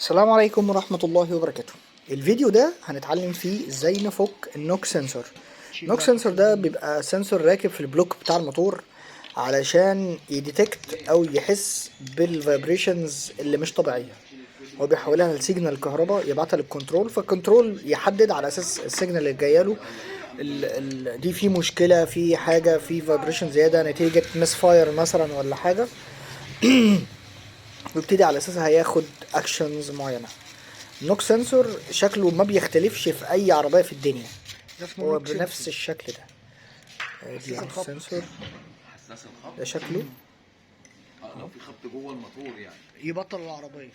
السلام عليكم ورحمة الله وبركاته. الفيديو ده هنتعلم فيه ازاي نفك النوك سنسور. النوك سنسور ده بيبقى سنسور راكب في البلوك بتاع الموتور علشان يديتكت او يحس بالفايبريشنز اللي مش طبيعية. هو بيحولها لسيجنال كهرباء يبعتها للكنترول، فالكنترول يحدد على اساس السيجنال اللي جايله دي في مشكلة، في حاجة، في فايبريشن زيادة نتيجة مس فاير مثلا ولا حاجة. ويبتدي على اساسها هياخد اكشنز معينة. النوك سنسور شكله ما بيختلفش في اي عربية في الدنيا، ده اسمه هو نوك بنفس سنسور. الشكل ده. دي حساس الخبط. السنسور ده شكله لو في خبط جوه الموتور يعني يبطل العربية.